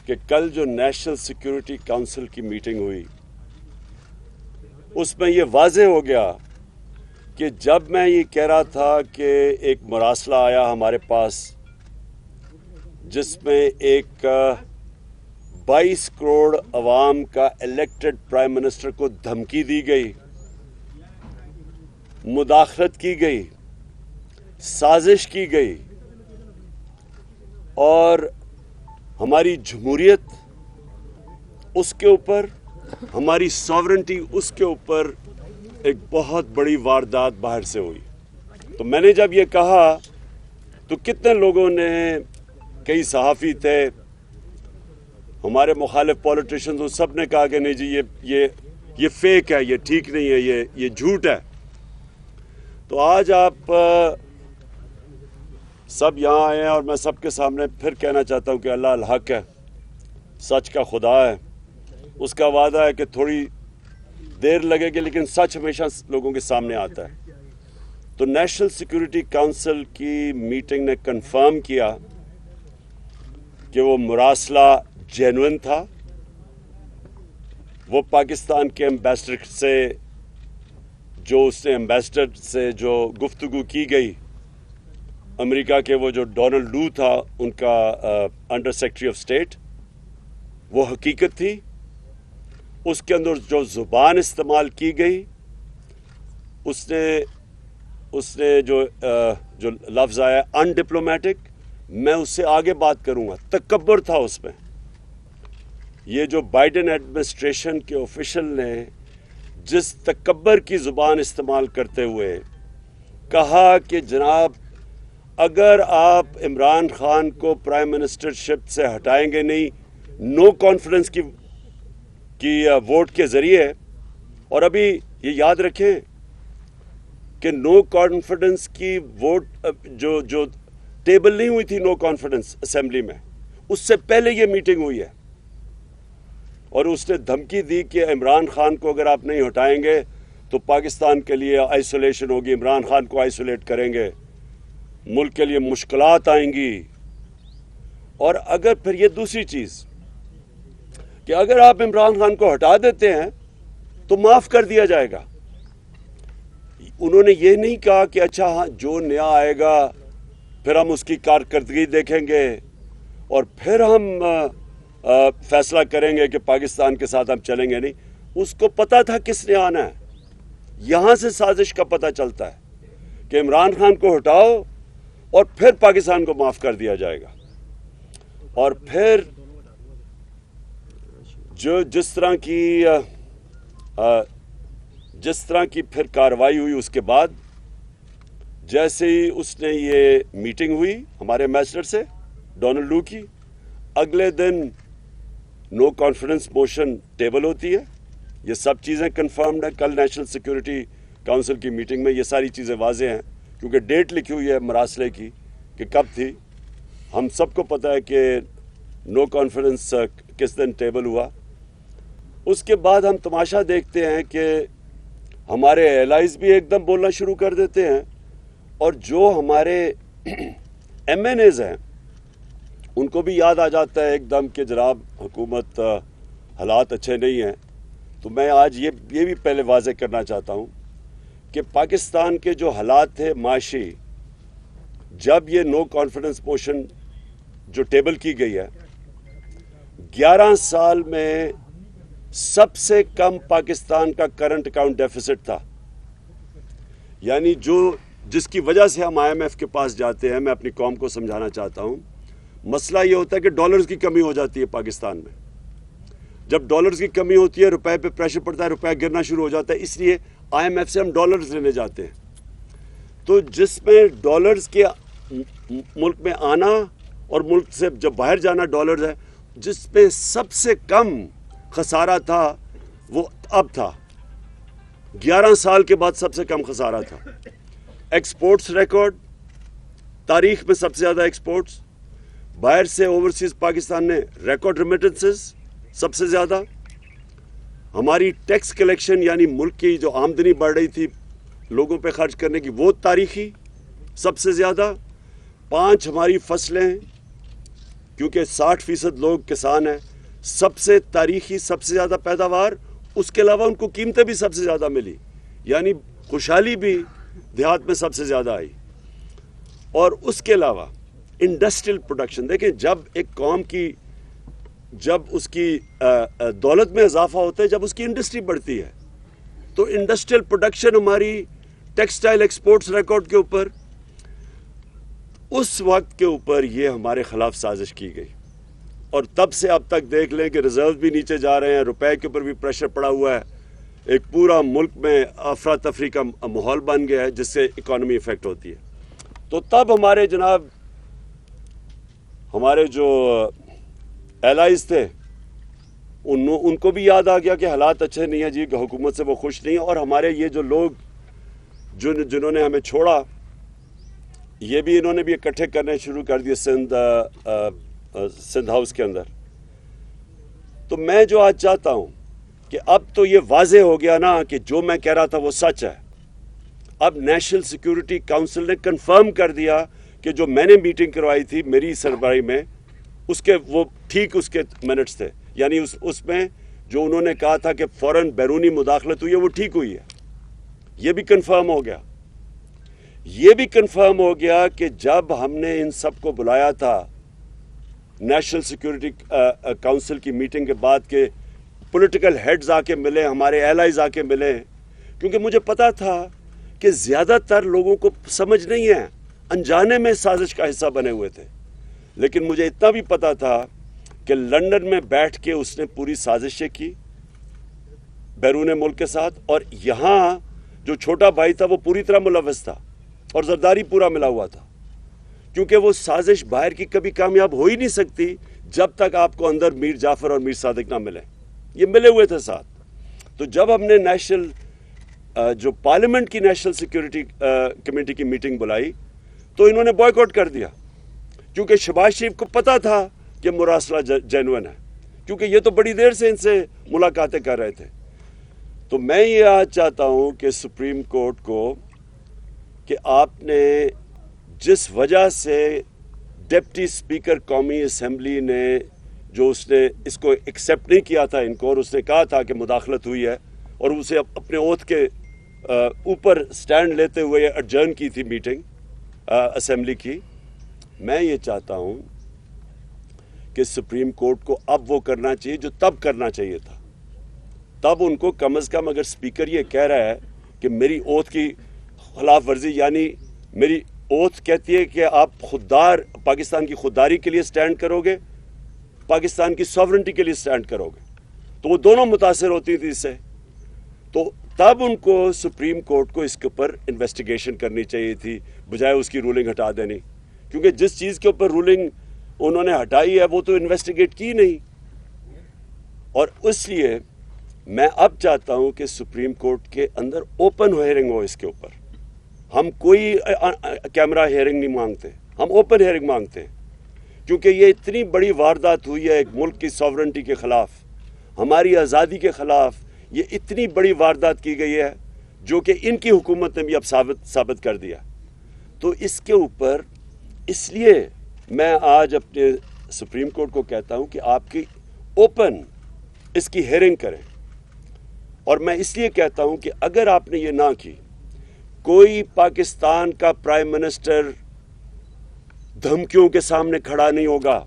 کہ کل جو نیشنل سیکورٹی کونسل کی میٹنگ ہوئی اس میں یہ واضح ہو گیا کہ جب میں یہ کہہ رہا تھا کہ ایک مراسلہ آیا ہمارے پاس جس میں ایک 22 کروڑ عوام کا الیکٹڈ پرائم منسٹر کو دھمکی دی گئی، مداخلت کی گئی، سازش کی گئی اور ہماری جمہوریت اس کے اوپر، ہماری ساورنٹی اس کے اوپر ایک بہت بڑی واردات باہر سے ہوئی. تو میں نے جب یہ کہا تو کتنے لوگوں نے، کئی صحافی تھے، ہمارے مخالف پولیٹیشنز، وہ سب نے کہا کہ نہیں جی یہ فیک ہے، یہ ٹھیک نہیں ہے، یہ جھوٹ ہے. تو آج آپ سب یہاں آئے ہیں اور میں سب کے سامنے پھر کہنا چاہتا ہوں کہ اللہ الحق ہے، سچ کا خدا ہے، اس کا وعدہ ہے کہ تھوڑی دیر لگے گی لیکن سچ ہمیشہ لوگوں کے سامنے آتا ہے. تو نیشنل سیکورٹی کونسل کی میٹنگ نے کنفرم کیا کہ وہ مراسلہ جینوئن تھا. وہ پاکستان کے ایمبیسڈر سے جو اس نے ایمبیسڈر سے جو گفتگو کی گئی، امریکہ کے وہ جو ڈونلڈ لو تھا ان کا انڈر سیکرٹری آف اسٹیٹ، وہ حقیقت تھی. اس کے اندر جو زبان استعمال کی گئی، اس نے جو لفظ آیا ان ڈپلومیٹک، میں اس سے آگے بات کروں گا، تکبر تھا اس میں. یہ جو بائیڈن ایڈمنسٹریشن کے آفیشل نے جس تکبر کی زبان استعمال کرتے ہوئے کہا کہ جناب اگر آپ عمران خان کو پرائم منسٹرشپ سے ہٹائیں گے نہیں نو کانفیڈنس کی ووٹ کے ذریعے، اور ابھی یہ یاد رکھیں کہ نو کانفیڈنس کی ووٹ جو ٹیبل نہیں ہوئی تھی نو کانفیڈنس اسمبلی میں، اس سے پہلے یہ میٹنگ ہوئی ہے، اور اس نے دھمکی دی کہ عمران خان کو اگر آپ نہیں ہٹائیں گے تو پاکستان کے لیے آئسولیشن ہوگی، عمران خان کو آئسولیٹ کریں گے، ملک کے لیے مشکلات آئیں گی. اور اگر پھر یہ دوسری چیز کہ اگر آپ عمران خان کو ہٹا دیتے ہیں تو معاف کر دیا جائے گا. انہوں نے یہ نہیں کہا کہ اچھا ہاں جو نیا آئے گا پھر ہم اس کی کارکردگی دیکھیں گے اور پھر ہم فیصلہ کریں گے کہ پاکستان کے ساتھ ہم چلیں گے. نہیں، اس کو پتا تھا کس نے آنا ہے. یہاں سے سازش کا پتہ چلتا ہے کہ عمران خان کو ہٹاؤ اور پھر پاکستان کو معاف کر دیا جائے گا. اور پھر جس طرح کی پھر کارروائی ہوئی، اس کے بعد جیسے ہی اس نے یہ میٹنگ ہوئی ہمارے ایمبیسڈر سے ڈونلڈ لو کی، اگلے دن نو کانفیڈنس موشن ٹیبل ہوتی ہے. یہ سب چیزیں کنفرمڈ ہیں. کل نیشنل سیکورٹی کونسل کی میٹنگ میں یہ ساری چیزیں واضح ہیں کیونکہ ڈیٹ لکھی ہوئی ہے مراسلے کی کہ کب تھی. ہم سب کو پتہ ہے کہ نو کانفیڈنس کس دن ٹیبل ہوا. اس کے بعد ہم تماشا دیکھتے ہیں کہ ہمارے ایلائز بھی ایک دم بولنا شروع کر دیتے ہیں، اور جو ہمارے ایم این ایز ہیں ان کو بھی یاد آ جاتا ہے ایک دم کہ جناب حکومت حالات اچھے نہیں ہیں. تو میں آج یہ بھی پہلے واضح کرنا چاہتا ہوں کہ پاکستان کے جو حالات تھے معاشی، جب یہ نو کانفیڈنس موشن جو ٹیبل کی گئی ہے، 11 سال میں سب سے کم پاکستان کا کرنٹ اکاؤنٹ ڈیفیسٹ تھا. یعنی جس کی وجہ سے ہم آئی ایم ایف کے پاس جاتے ہیں، میں اپنی قوم کو سمجھانا چاہتا ہوں، مسئلہ یہ ہوتا ہے کہ ڈالرز کی کمی ہو جاتی ہے پاکستان میں. جب ڈالرز کی کمی ہوتی ہے، روپے پہ پریشر پڑتا ہے، روپے گرنا شروع ہو جاتا ہے، اس لیے آئی ایم ایف سے ہم ڈالرز لینے جاتے ہیں. تو جس میں ڈالرز کے ملک میں آنا اور ملک سے جب باہر جانا ڈالرز ہے، جس پہ سب سے کم خسارہ تھا وہ اب تھا. 11 سال کے بعد سب سے کم خسارہ تھا. ایکسپورٹس ریکارڈ، تاریخ میں سب سے زیادہ ایکسپورٹس باہر سے اوورسیز پاکستان نے، ریکارڈ ریمیٹنسز سب سے زیادہ. ہماری ٹیکس کلیکشن یعنی ملک کی جو آمدنی بڑھ رہی تھی لوگوں پہ خرچ کرنے کی، وہ تاریخی سب سے زیادہ. 5 ہماری فصلیں کیونکہ 60% لوگ کسان ہیں، سب سے تاریخی سب سے زیادہ پیداوار، اس کے علاوہ ان کو قیمتیں بھی سب سے زیادہ ملی، یعنی خوشحالی بھی دیہات میں سب سے زیادہ آئی۔ اور اس کے علاوہ انڈسٹریل پروڈکشن، دیکھیں جب ایک قوم کی جب اس کی دولت میں اضافہ ہوتا ہے، جب اس کی انڈسٹری بڑھتی ہے، تو انڈسٹریل پروڈکشن ہماری ٹیکسٹائل ایکسپورٹس ریکارڈ کے اوپر، اس وقت کے اوپر یہ ہمارے خلاف سازش کی گئی، اور تب سے اب تک دیکھ لیں کہ ریزرو بھی نیچے جا رہے ہیں، روپے کے اوپر بھی پریشر پڑا ہوا ہے، ایک پورا ملک میں افراتفری کا ماحول بن گیا ہے جس سے اکانومی افیکٹ ہوتی ہے۔ تو تب ہمارے جناب ہمارے جو ایلائز تھے ان کو بھی یاد آ گیا کہ حالات اچھے نہیں ہیں جی، کہ حکومت سے وہ خوش نہیں ہیں، اور ہمارے یہ جو لوگ جنہوں نے ہمیں چھوڑا، یہ بھی انہوں نے بھی اکٹھے کرنے شروع کر دیے سندھ ہاؤس کے اندر۔ تو میں جو آج چاہتا ہوں کہ اب تو یہ واضح ہو گیا نا کہ جو میں کہہ رہا تھا وہ سچ ہے۔ اب نیشنل سیکیورٹی کونسل نے کنفرم کر دیا کہ جو میں نے میٹنگ کروائی تھی میری سربراہی میں، اس کے وہ ٹھیک اس کے منٹس تھے، یعنی اس میں جو انہوں نے کہا تھا کہ فوراً بیرونی مداخلت ہوئی ہے وہ ٹھیک ہوئی ہے۔ یہ بھی کنفرم ہو گیا۔ یہ بھی کنفرم ہو گیا کہ جب ہم نے ان سب کو بلایا تھا نیشنل سیکیورٹی کونسل کی میٹنگ کے بعد، کہ پولیٹیکل ہیڈز آ کے ملے، ہمارے ایلائز آ کے ملے، کیونکہ مجھے پتا تھا کہ زیادہ تر لوگوں کو سمجھ نہیں ہے، انجانے میں سازش کا حصہ بنے ہوئے تھے، لیکن مجھے اتنا بھی پتا تھا کہ لندن میں بیٹھ کے اس نے پوری سازشیں کی بیرون ملک کے ساتھ، اور یہاں جو چھوٹا بھائی تھا وہ پوری طرح ملوث تھا اور زرداری پورا ملا ہوا تھا، کیونکہ وہ سازش باہر کی کبھی کامیاب ہو ہی نہیں سکتی جب تک آپ کو اندر میر جعفر اور میر صادق نہ ملے۔ یہ ملے ہوئے تھے ساتھ۔ تو جب ہم نے جو پارلیمنٹ کی نیشنل سیکیورٹی کمیٹی کی میٹنگ بلائی تو انہوں نے بوائیکاٹ کر دیا، کیونکہ شہباز شریف کو پتا تھا کہ مراسلہ جینوئن ہے، کیونکہ یہ تو بڑی دیر سے ان سے ملاقاتیں کر رہے تھے۔ تو میں یہ آج چاہتا ہوں کہ سپریم کورٹ کو کہ آپ نے جس وجہ سے ڈپٹی اسپیکر قومی اسمبلی نے جو اس نے اس کو ایکسیپٹ نہیں کیا تھا ان کو، اور اس نے کہا تھا کہ مداخلت ہوئی ہے، اور اسے اپنے اوتھ کے اوپر سٹینڈ لیتے ہوئے ایڈجرن کی تھی میٹنگ اسمبلی کی، میں یہ چاہتا ہوں کہ سپریم کورٹ کو اب وہ کرنا چاہیے جو تب کرنا چاہیے تھا۔ تب ان کو کم از کم، اگر اسپیکر یہ کہہ رہا ہے کہ میری اوتھ کی خلاف ورزی، یعنی میری اوتھ کہتی ہے کہ آپ خوددار پاکستان کی خودداری کے لیے سٹینڈ کرو گے، پاکستان کی سوورنٹی کے لیے سٹینڈ کرو گے، تو وہ دونوں متاثر ہوتی تھی اس سے۔ تو تب ان کو سپریم کورٹ کو اس کے اوپر انویسٹیگیشن کرنی چاہیے تھی، بجائے اس کی رولنگ ہٹا دینی، کیونکہ جس چیز کے اوپر رولنگ انہوں نے ہٹائی ہے وہ تو انویسٹیگیٹ کی نہیں۔ اور اس لیے میں اب چاہتا ہوں کہ سپریم کورٹ کے اندر اوپن ہیئرنگ ہو اس کے اوپر۔ ہم کوئی کیمرہ ہیئرنگ نہیں مانگتے، ہم اوپن ہیئرنگ مانگتے ہیں، کیونکہ یہ اتنی بڑی واردات ہوئی ہے ایک ملک کی سوورنٹی کے خلاف، ہماری آزادی کے خلاف، یہ اتنی بڑی واردات کی گئی ہے جو کہ ان کی حکومت نے بھی اب ثابت کر دیا۔ تو اس کے اوپر اس لیے میں آج اپنے سپریم کورٹ کو کہتا ہوں کہ آپ کی اوپن اس کی ہیئرنگ کریں، اور میں اس لیے کہتا ہوں کہ اگر آپ نے یہ نہ کی، کوئی پاکستان کا پرائم منسٹر دھمکیوں کے سامنے کھڑا نہیں ہوگا،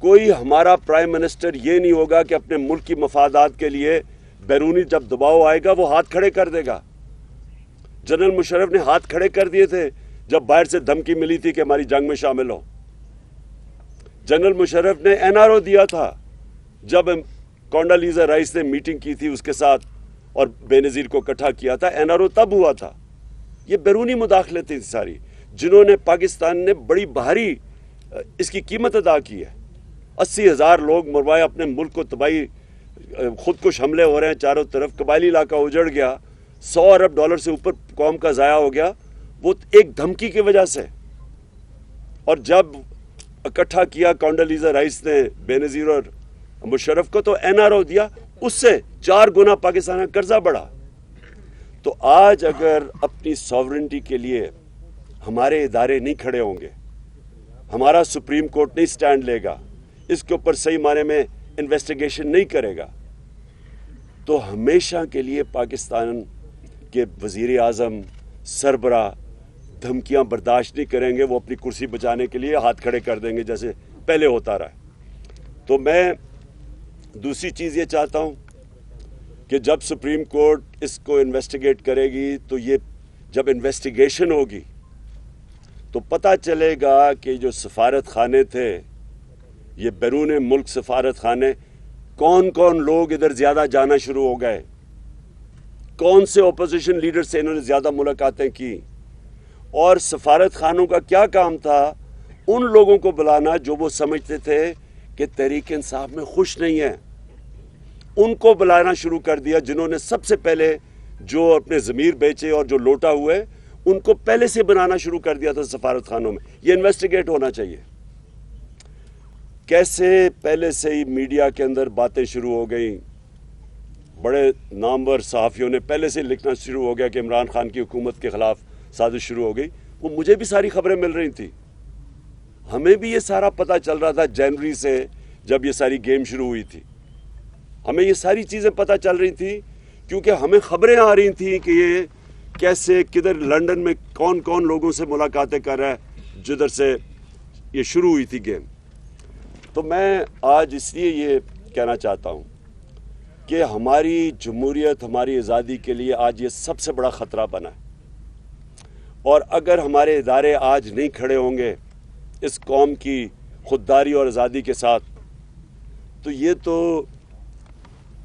کوئی ہمارا پرائم منسٹر یہ نہیں ہوگا کہ اپنے ملک کی مفادات کے لیے بیرونی جب دباؤ آئے گا وہ ہاتھ کھڑے کر دے گا۔ جنرل مشرف نے ہاتھ کھڑے کر دیے تھے جب باہر سے دھمکی ملی تھی کہ ہماری جنگ میں شامل ہو۔ جنرل مشرف نے NRO دیا تھا جب کونڈالیزا رائس نے میٹنگ کی تھی اس کے ساتھ اور بے نظیر کو اکٹھا کیا تھا، NRO تب ہوا تھا۔ یہ بیرونی مداخلت تھی ساری، جنہوں نے پاکستان نے بڑی بھاری اس کی قیمت ادا کی ہے۔ 80,000 لوگ مروائے، اپنے ملک کو تباہی، خودکش حملے ہو رہے ہیں چاروں طرف، قبائلی علاقہ اجڑ گیا، $100 ارب سے اوپر قوم کا ضائع ہو گیا، وہ ایک دھمکی کی وجہ سے۔ اور جب اکٹھا کیا کونڈالیزا رائس نے بے نظیر اور مشرف کو تو NRO دیا، اس سے 4 گنا پاکستان کا قرضہ بڑھا۔ تو آج اگر اپنی سوورنٹی کے لیے ہمارے ادارے نہیں کھڑے ہوں گے، ہمارا سپریم کورٹ نہیں سٹینڈ لے گا, اس کے اوپر صحیح معنی میں انویسٹیگیشن نہیں کرے گا, تو ہمیشہ کے لیے پاکستان کے وزیر اعظم سربراہ دھمکیاں برداشت نہیں کریں گے. وہ اپنی کرسی بچانے کے لیے ہاتھ کھڑے کر دیں گے جیسے پہلے ہوتا رہا. تو میں دوسری چیز یہ چاہتا ہوں کہ جب سپریم کورٹ اس کو انویسٹیگیٹ کرے گی تو یہ جب انویسٹیگیشن ہوگی تو پتہ چلے گا کہ جو سفارت خانے تھے, یہ بیرون ملک سفارت خانے, کون کون لوگ ادھر زیادہ جانا شروع ہو گئے, کون سے اپوزیشن لیڈر سے انہوں نے زیادہ ملاقاتیں کی, اور سفارت خانوں کا کیا کام تھا ان لوگوں کو بلانا جو وہ سمجھتے تھے کہ تحریک انصاف میں خوش نہیں ہے. ان کو بلانا شروع کر دیا جنہوں نے سب سے پہلے جو اپنے ضمیر بیچے اور جو لوٹا ہوئے, ان کو پہلے سے بنانا شروع کر دیا تھا سفارت خانوں میں. یہ انویسٹیگیٹ ہونا چاہیے. کیسے پہلے سے ہی میڈیا کے اندر باتیں شروع ہو گئیں, بڑے نامور صحافیوں نے پہلے سے لکھنا شروع ہو گیا کہ عمران خان کی حکومت کے خلاف سازش شروع ہو گئی. وہ مجھے بھی ساری خبریں مل رہی تھیں, ہمیں بھی یہ سارا پتہ چل رہا تھا جنوری سے جب یہ ساری گیم شروع ہوئی تھی. ہمیں یہ ساری چیزیں پتہ چل رہی تھیں کیونکہ ہمیں خبریں آ رہی تھیں کہ یہ کیسے کدھر لنڈن میں کون کون لوگوں سے ملاقاتیں کر رہا ہے جدھر سے یہ شروع ہوئی تھی گیم. تو میں آج اس لیے یہ کہنا چاہتا ہوں کہ ہماری جمہوریت, ہماری آزادی کے لیے آج یہ سب سے بڑا خطرہ بنا ہے, اور اگر ہمارے ادارے آج نہیں کھڑے ہوں گے اس قوم کی خودداری اور آزادی کے ساتھ, تو یہ تو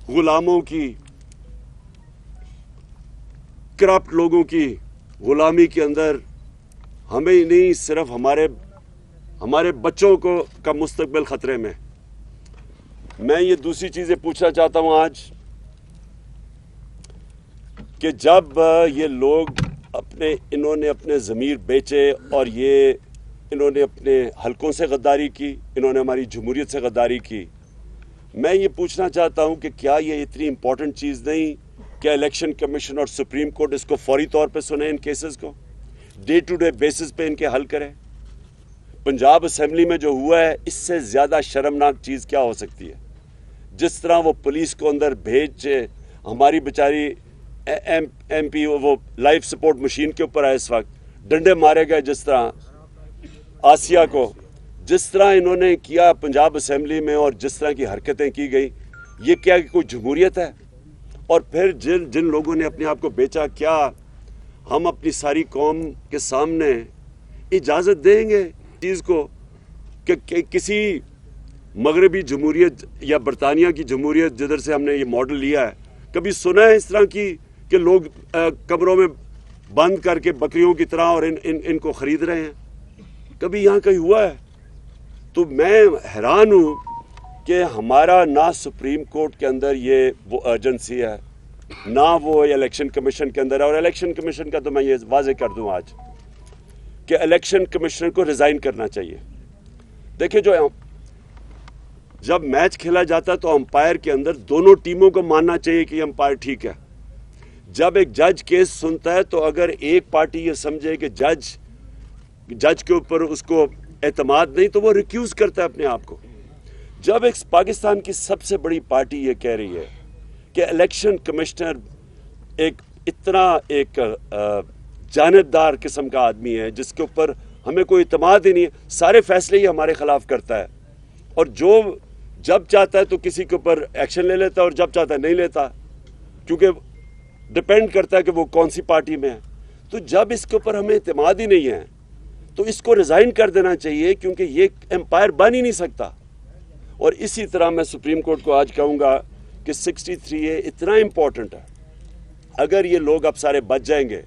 غلاموں کی, کرپٹ لوگوں کی غلامی کے اندر ہمیں ہی نہیں صرف ہمارے بچوں کو کا مستقبل خطرے میں. میں یہ دوسری چیزیں پوچھنا چاہتا ہوں آج کہ جب یہ لوگ انہوں نے اپنے ضمیر بیچے اور انہوں نے اپنے حلقوں سے غداری کی, انہوں نے ہماری جمہوریت سے غداری کی, میں یہ پوچھنا چاہتا ہوں کہ کیا یہ اتنی امپورٹنٹ چیز نہیں کہ الیکشن کمیشن اور سپریم کورٹ اس کو فوری طور پہ سنیں, ان کیسز کو ڈے ٹو ڈے بیسس پہ ان کے حل کریں. پنجاب اسمبلی میں جو ہوا ہے اس سے زیادہ شرمناک چیز کیا ہو سکتی ہے؟ جس طرح وہ پولیس کو اندر بھیج ہماری بیچاری ایم پی وہ لائف سپورٹ مشین کے اوپر ہے, اس وقت ڈنڈے مارے گئے, جس طرح آسیہ کو, جس طرح انہوں نے کیا پنجاب اسمبلی میں اور جس طرح کی حرکتیں کی گئی, یہ کیا کوئی جمہوریت ہے؟ اور پھر جن لوگوں نے اپنے آپ کو بیچا, کیا ہم اپنی ساری قوم کے سامنے اجازت دیں گے چیز کو کہ کسی مغربی جمہوریت یا برطانیہ کی جمہوریت جدھر سے ہم نے یہ ماڈل لیا ہے, کبھی سنا ہے اس طرح کی کہ لوگ کمروں میں بند کر کے بکریوں کی طرح اور ان کو خرید رہے ہیں؟ کبھی یہاں کہیں ہوا ہے؟ تو میں حیران ہوں کہ ہمارا نہ سپریم کورٹ کے اندر یہ وہ ارجنسی ہے, نہ وہ الیکشن کمیشن کے اندر ہے. اور الیکشن کمیشن کا تو میں یہ واضح کر دوں آج کہ الیکشن کمشنر کو ریزائن کرنا چاہیے. دیکھیں جب میچ کھیلا جاتا ہے تو امپائر کے اندر دونوں ٹیموں کو ماننا چاہیے کہ امپائر ٹھیک ہے. جب ایک جج کیس سنتا ہے تو اگر ایک پارٹی یہ سمجھے کہ جج کے اوپر اس کو اعتماد نہیں تو وہ ریکیوز کرتا ہے اپنے آپ کو. جب ایک پاکستان کی سب سے بڑی پارٹی یہ کہہ رہی ہے کہ الیکشن کمشنر اتنا جانبدار قسم کا آدمی ہے جس کے اوپر ہمیں کوئی اعتماد ہی نہیں ہے, سارے فیصلے ہی ہمارے خلاف کرتا ہے, اور جب چاہتا ہے تو کسی کے اوپر ایکشن لے لیتا ہے اور جب چاہتا ہے نہیں لیتا, کیونکہ ڈپینڈ کرتا ہے کہ وہ کون سی پارٹی میں ہے. تو جب اس کے اوپر ہمیں اعتماد ہی نہیں ہے تو اس کو ریزائن کر دینا چاہیے, کیونکہ یہ امپائر بن ہی نہیں سکتا. اور اسی طرح میں سپریم کورٹ کو آج کہوں گا کہ 63A اتنا امپورٹنٹ ہے. اگر یہ لوگ اب سارے بچ جائیں گے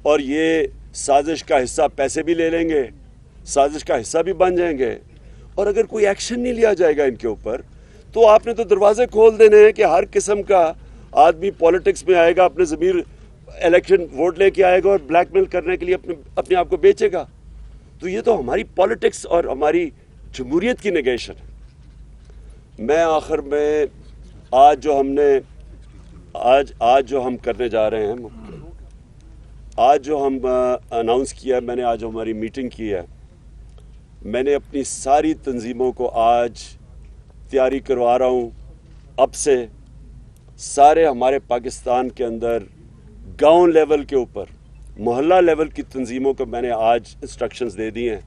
اور یہ سازش کا حصہ پیسے بھی لے لیں گے, سازش کا حصہ بھی بن جائیں گے, اور اگر کوئی ایکشن نہیں لیا جائے گا ان کے اوپر, تو آپ نے تو دروازے کھول دینے ہیں کہ ہر قسم کا آدمی پالیٹکس میں آئے گا, اپنے ضمیر الیکشن ووٹ لے کے آئے گا اور بلیک میل کرنے کے لیے اپنے آپ کو بیچے گا. تو یہ تو ہماری پالیٹکس اور ہماری جمہوریت کی نگیشن ہے. میں آخر میں آج جو ہم کرنے جا رہے ہیں, آج جو ہم اناؤنس کیا ہے, میں نے آج ہماری میٹنگ کی ہے, میں نے اپنی ساری تنظیموں کو آج تیاری کروا رہا ہوں. اب سے سارے ہمارے پاکستان کے اندر گاؤں لیول کے اوپر محلہ لیول کی تنظیموں کو میں نے آج انسٹرکشنز دے دی ہیں.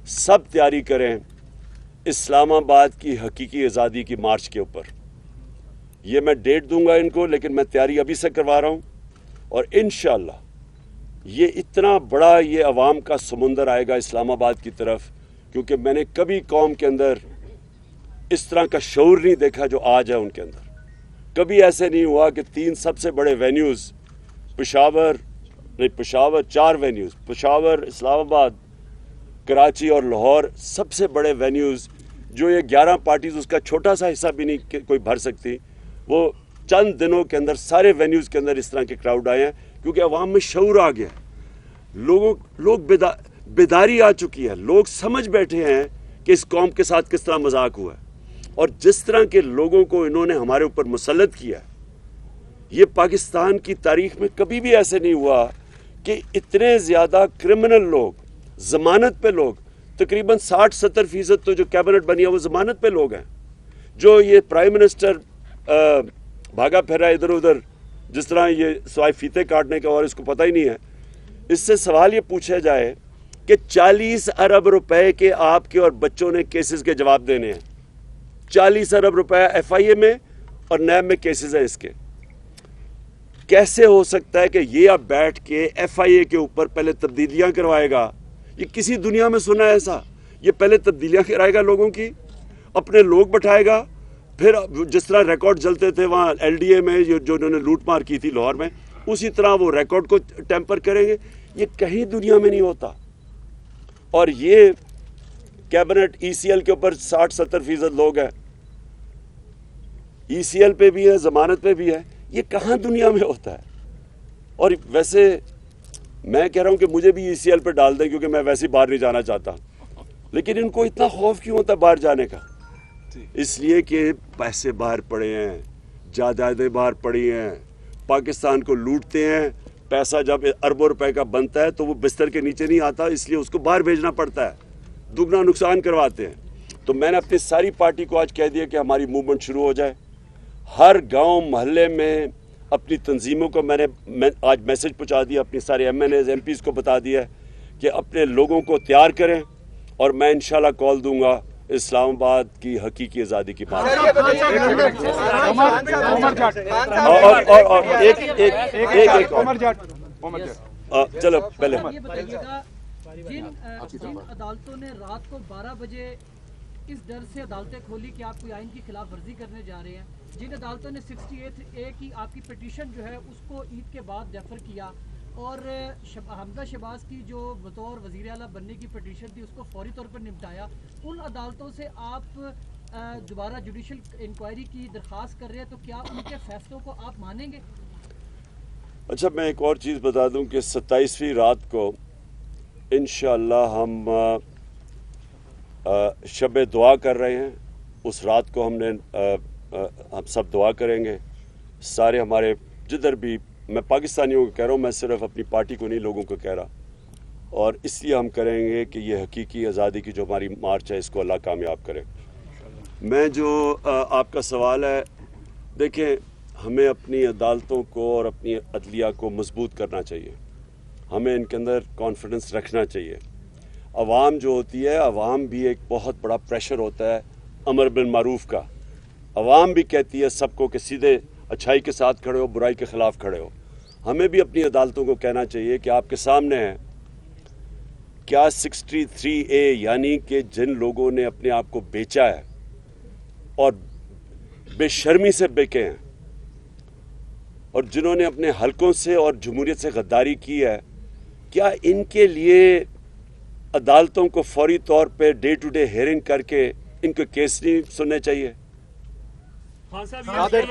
سب تیاری کریں اسلام آباد کی حقیقی آزادی کی مارچ کے اوپر. یہ میں ڈیٹ دوں گا ان کو، لیکن میں تیاری ابھی سے کروا رہا ہوں. اور انشاءاللہ یہ اتنا بڑا یہ عوام کا سمندر آئے گا اسلام آباد کی طرف، کیونکہ میں نے کبھی قوم کے اندر اس طرح کا شعور نہیں دیکھا جو آج ہے ان کے اندر. کبھی ایسے نہیں ہوا کہ 3 سب سے بڑے وینیوز پشاور 4 وینیوز پشاور، اسلام آباد، کراچی اور لاہور، سب سے بڑے وینیوز جو یہ 11 پارٹیز اس کا چھوٹا سا حصہ بھی نہیں کوئی بھر سکتی، وہ چند دنوں کے اندر سارے وینیوز کے اندر اس طرح کے کراؤڈ آئے ہیں، کیونکہ عوام میں شعور آ گیا ہے. لوگ بیداری آ چکی ہے. لوگ سمجھ بیٹھے ہیں کہ اس قوم کے ساتھ کس طرح مذاق ہوا ہے، اور جس طرح کے لوگوں کو انہوں نے ہمارے اوپر مسلط کیا ہے. یہ پاکستان کی تاریخ میں کبھی بھی ایسے نہیں ہوا کہ اتنے زیادہ کرمنل لوگ، ضمانت پہ لوگ، تقریباً 60-70% تو جو کیبنٹ بنی ہے وہ ضمانت پہ لوگ ہیں. جو یہ پرائم منسٹر بھاگا پھر رہا ہے ادھر ادھر، جس طرح یہ سوائے فیتے کاٹنے کا اور اس کو پتہ ہی نہیں ہے. اس سے سوال یہ پوچھا جائے کہ 40 ارب روپے کے آپ کے اور بچوں نے کیسز کے جواب دینے ہیں. 40 ارب روپے ایف آئی اے میں اور نیب میں کیسز ہیں اس کے. کیسے ہو سکتا ہے کہ یہ اب بیٹھ کے ایف آئی اے کے اوپر پہلے تبدیلیاں کروائے گا؟ یہ کسی دنیا میں سنا ہے ایسا؟ یہ پہلے تبدیلیاں کرائے گا لوگوں کی، اپنے لوگ بٹھائے گا، پھر جس طرح ریکارڈ جلتے تھے وہاں ایل ڈی اے میں جو انہوں نے لوٹ مار کی تھی لاہور میں، اسی طرح وہ ریکارڈ کو ٹیمپر کریں گے. یہ کہیں دنیا میں نہیں ہوتا. اور یہ کیبنٹ ای سی ایل کے اوپر 60-70% لوگ ہیں، ای سی ایل پہ بھی ہے، ضمانت پہ بھی ہے. یہ کہاں دنیا میں ہوتا ہے؟ اور ویسے میں کہہ رہا ہوں کہ مجھے بھی ای سی ایل پہ ڈال دیں، کیونکہ میں ویسے ہی باہر نہیں جانا چاہتا. لیکن ان کو اتنا خوف کیوں ہوتا ہے باہر جانے کا؟ اس لیے کہ پیسے باہر پڑے ہیں، جائیدادیں باہر پڑی ہیں، پاکستان کو لوٹتے ہیں. پیسہ جب اربوں روپے کا بنتا ہے تو وہ بستر کے نیچے نہیں آتا، اس لیے اس کو باہر بھیجنا پڑتا ہے، دگنا نقصان کرواتے ہیں. تو میں نے اپنی ساری پارٹی کو آج کہہ دیا کہ ہماری موومنٹ شروع ہو جائے. ہر گاؤں محلے میں اپنی تنظیموں کو میں نے آج میسج پہنچا دیا، اپنی سارے MNAs MPs کو بتا دیا کہ اپنے لوگوں کو تیار کریں، اور میں انشاءاللہ کال دوں گا اسلام آباد کی حقیقی آزادی کی بات. چلو پہلے جن عدالتوں نے رات کو 12 بجے اس ڈر سے عدالتیں کھولی کہ آپ کوئی آئین کی خلاف ورزی کرنے جا رہے ہیں، جن عدالتوں نے 68A کی آپ کی پٹیشن جو ہے اس کو عید کے بعد ڈیفر کیا، اور حمزہ شہباز کی جو بطور وزیر اعلیٰ بننے کی پٹیشن تھی اس کو فوری طور پر نمٹایا، ان عدالتوں سے آپ دوبارہ جوڈیشل انکوائری کی درخواست کر رہے ہیں، تو کیا ان کے فیصلوں کو آپ مانیں گے؟ اچھا، میں ایک اور چیز بتا دوں کہ 27ویں رات کو انشاءاللہ ہم شب دعا کر رہے ہیں. اس رات کو ہم سب دعا کریں گے. سارے ہمارے جدھر بھی، میں پاکستانیوں کو کہہ رہا ہوں، میں صرف اپنی پارٹی کو نہیں، لوگوں کو کہہ رہا. اور اس لیے ہم کریں گے کہ یہ حقیقی آزادی کی جو ہماری مارچ ہے اس کو اللہ کامیاب کرے. میں جو آپ کا سوال ہے، دیکھیں ہمیں اپنی عدالتوں کو اور اپنی عدلیہ کو مضبوط کرنا چاہیے. ہمیں ان کے اندر کانفیڈنس رکھنا چاہیے. عوام جو ہوتی ہے، عوام بھی ایک بہت بڑا پریشر ہوتا ہے امر بالمعروف کا. عوام بھی کہتی ہے سب کو کہ سیدھے اچھائی کے ساتھ کھڑے ہو، برائی کے خلاف کھڑے ہو. ہمیں بھی اپنی عدالتوں کو کہنا چاہیے کہ آپ کے سامنے ہے کیا 63A، یعنی کہ جن لوگوں نے اپنے آپ کو بیچا ہے اور بے شرمی سے بکے ہیں، اور جنہوں نے اپنے حلقوں سے اور جمہوریت سے غداری کی ہے، کیا ان کے لیے عدالتوں کو فوری طور پہ ڈے ٹو ڈے ہیئرنگ کر کے ان کے کیس نہیں سننے چاہیے؟ قادر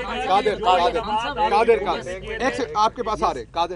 آپ کے پاس آ رہے. قادر